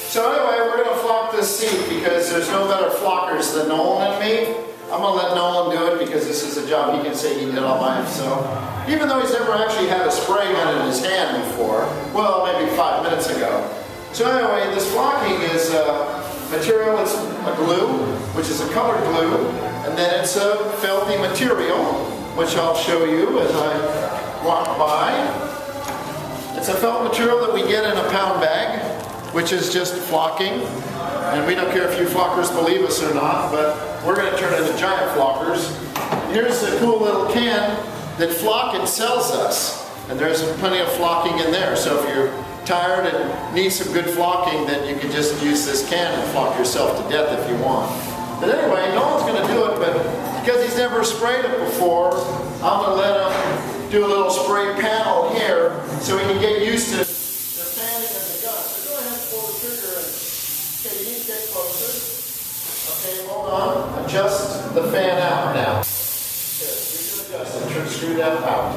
So anyway, we're going to flock this seat because there's no better flockers than Nolan and me. I'm going to let Nolan do it because this is a job he can say he did all by himself. Even though he's never actually had a spray gun in his hand before. Well, maybe 5 minutes ago. So anyway, this flocking is material. It's a glue, which is a colored glue. And then it's a felty material, which I'll show you as I walk by. It's a felt material that we get in a pound bag, which is just flocking. And we don't care if you flockers believe us or not, but we're going to turn into giant flockers. Here's a cool little can that Flock sells us. And there's plenty of flocking in there. So if you're tired and need some good flocking, then you can just use this can and flock yourself to death if you want. But anyway, no one's going to do it, but because he's never sprayed it before, I'm going to let him do a little spray panel here so he can get used to the fanning of the gun. So go ahead and pull the trigger and, okay, you need to get closer. Okay, hold on. Adjust the fan out now. Here, you can adjust it. Screw that out.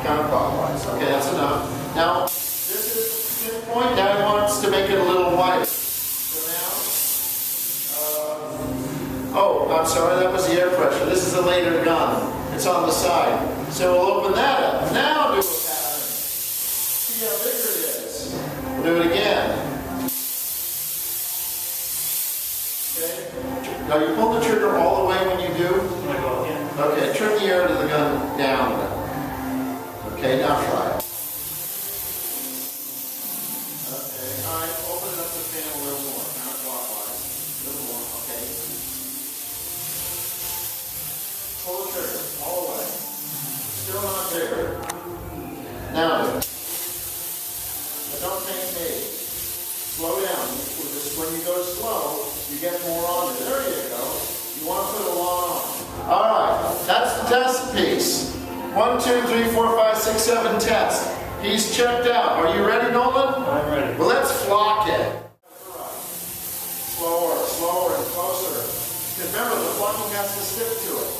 Counterclockwise. Okay, that's enough. Now, this is the point. Now he wants to make it a little wider. So now, oh, I'm sorry, that was the air pressure. This is a later gun. It's on the side. So we'll open that up. Now do a pattern. See how bigger it is. We'll do it again. Okay. Now you pull the trigger all the way when you do. Okay, turn the air to the gun down. Okay, now try it. Okay, alright, open up the fan a little more. Counterclockwise. A little more, okay. Pull the trigger all the way. Still not bigger. Now do it. But don't take me. Slow down. When you go slow, you get more on it. There you go. You want to put a lot on. Alright, that's the test piece. 1, 2, 3, 4, 5, 6, 7 test. He's checked out. Are you ready, Nolan? I'm ready. Well, let's flock it. Slower, slower, and closer. Remember, the flocking has to stick to it.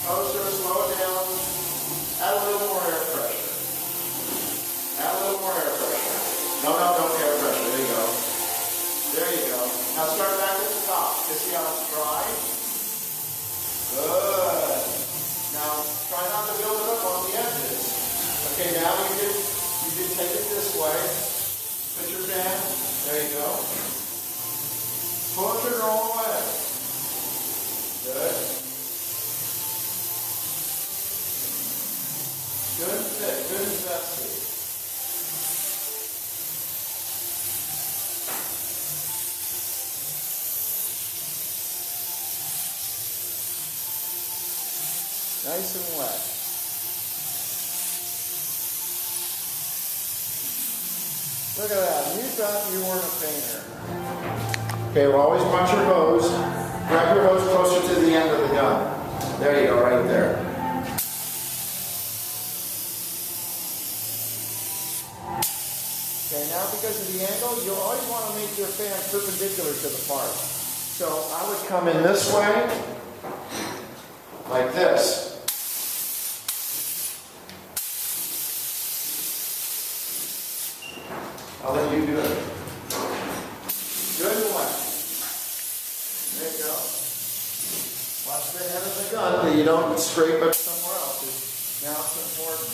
Closer, slow it down. Add a little more air pressure. Add a little more air pressure. No, don't air pressure. There you go. There you go. Now start back at the top. You see how it's dry? Good. Now try not to build it up on the edges. Okay, now you can take it this way. Put your fan. There you go. Pull the trigger all the way. Good. Good and thick, good and zesty. Nice and wet. Look at that. You thought you weren't a painter. Okay, well, always watch your hose. Grab your hose closer to the end of the gun. There you go, right there. Okay, now because of the angle, you always want to make your fan perpendicular to the part. So I would come in this way, like this. I'll let you do it. Good and wet. There you go. Watch the head of the gun that you don't scrape it somewhere else. Now it's important.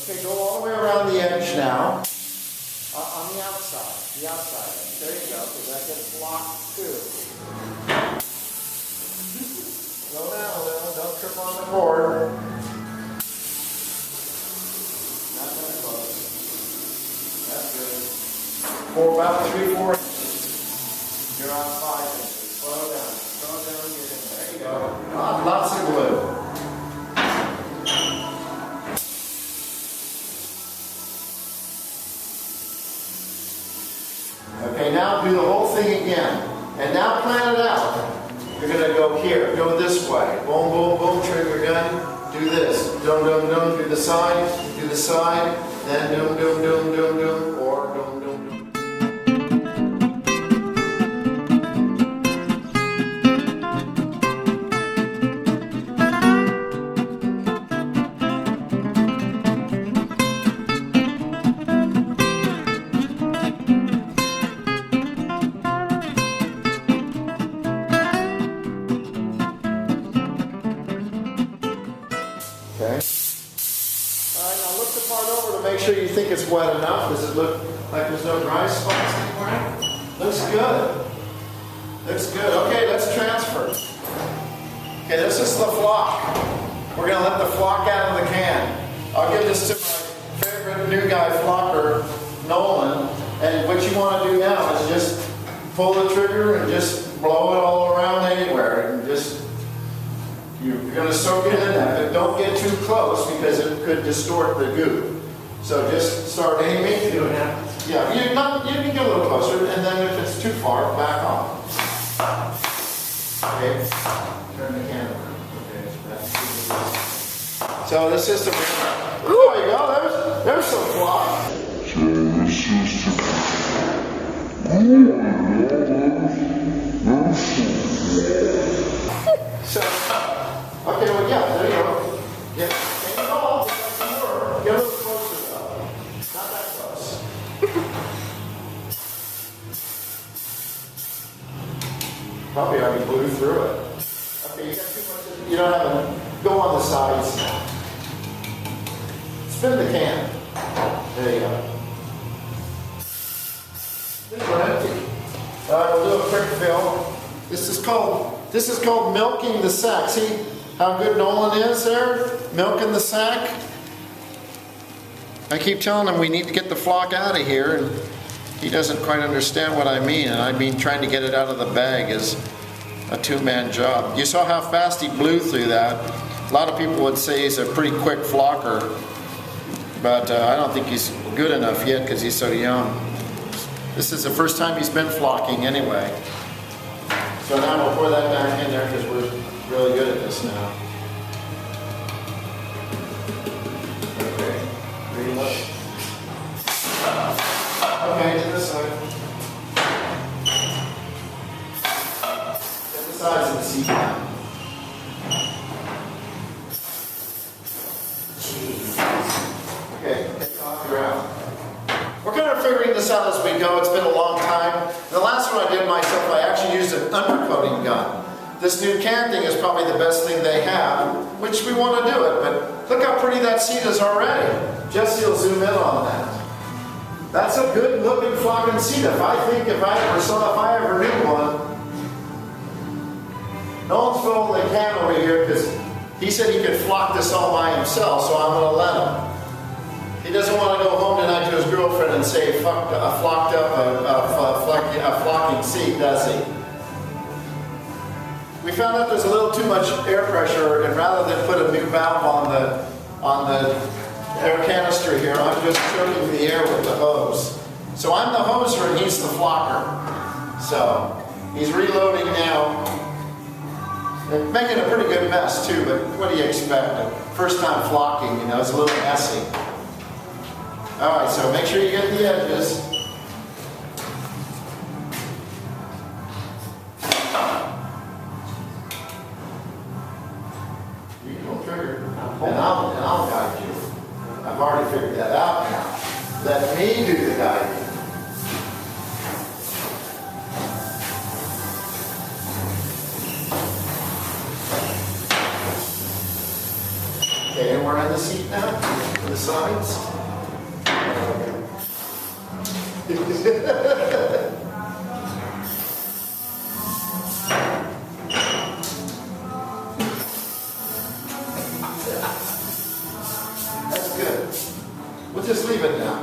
Okay, go all the way around the edge now. On the outside. The outside edge. There you go, because that gets locked too. Slow down a little. Don't trip on the cord. Not that close. That's good. For about 3-4 inches. You're on 5 inches. Slow down. Slow down. Get in there. There you go. Lots of glue. Okay, now do the whole thing again. And now plan it out. You're going to go here. Go this way. Boom, boom, boom. Trigger gun. Do this. Dum, dum, dum. Do the side. Do the side. Then dum, dum, dum, dum, dum. Or dum, dum, dum. Okay. All right, now look the part over to make sure you think it's wet enough. Does it look like there's no dry spots anywhere? Looks good. Looks good. Okay, let's transfer. Okay, this is the flock. We're going to let the flock out of the can. I'll give this to my favorite new guy flocker, Nolan. And what you want to do now is just pull the trigger and just blow it all around anywhere. And just, you're going to soak it in that. But don't get too close because it could distort the goo. So just start aiming. You don't have to. Yeah, you can get a little closer, and then if it's too far, back off. Okay, turn the can over. Okay, so this is the. There you go. There's some flock. So, okay, well, yeah, there you go. Yeah, take it all. Get a little closer though. Not that close. Probably already blew through it. Okay, you got too much. You don't have to go on the sides now. Spin the can. There you go. These are empty. All right, we'll do a quick fill. This is called milking the sack. See how good Nolan is there? Milking the sack. I keep telling him we need to get the flock out of here, and he doesn't quite understand what I mean. And I mean trying to get it out of the bag is a two-man job. You saw how fast he blew through that. A lot of people would say he's a pretty quick flocker, but I don't think he's good enough yet because he's so young. This is the first time he's been flocking anyway. So now we'll pour that back in there because we're really good at this now. Okay, reload. Okay, to this side. Get the sides of the seat down. Jeez. Okay, get off your out. We're kind of figuring this out as we go. It's been a long time. The last one I did myself, I actually used an undercoating gun. This new can thing is probably the best thing they have, which we want to do it. But look how pretty that seat is already. Jesse will zoom in on that. That's a good looking flocking seat. If I ever knew one. Nolan's filling the can over here because he said he could flock this all by himself, so I'm going to let him. He doesn't want to go home tonight to his girlfriend and say, flocked up a flocking seat, does he? We found out there's a little too much air pressure, and rather than put a new valve on the air canister here, I'm just choking the air with the hose. So I'm the hoser and he's the flocker. So he's reloading now. They're making a pretty good mess too, but what do you expect? First time flocking, you know, it's a little messy. All right, so make sure you get the edges. You can trigger, and I'll guide you. I've already figured that out now. Let me do the guiding. Okay, and we're on the seat now, to the sides. That's good. We'll just leave it now.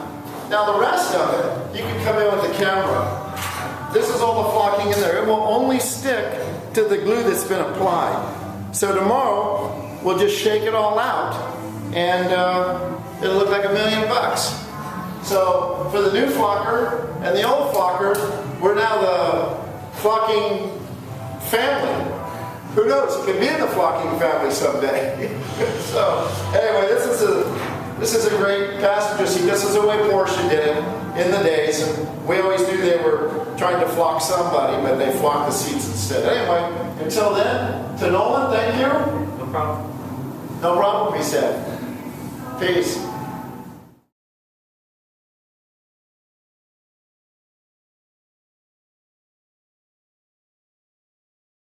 Now the rest of it, you can come in with the camera. This is all the flocking in there. It will only stick to the glue that's been applied. So tomorrow, we'll just shake it all out, and it'll look like $1 million. So for the new flocker and the old flocker, we're now the flocking family. Who knows? It could be in the flocking family someday. So anyway, this is a great passenger seat. This is the way Porsche did it in the days, and we always knew they were trying to flock somebody, but they flocked the seats instead. Anyway, until then, to Nolan, thank you. No problem. No problem, he said. Peace.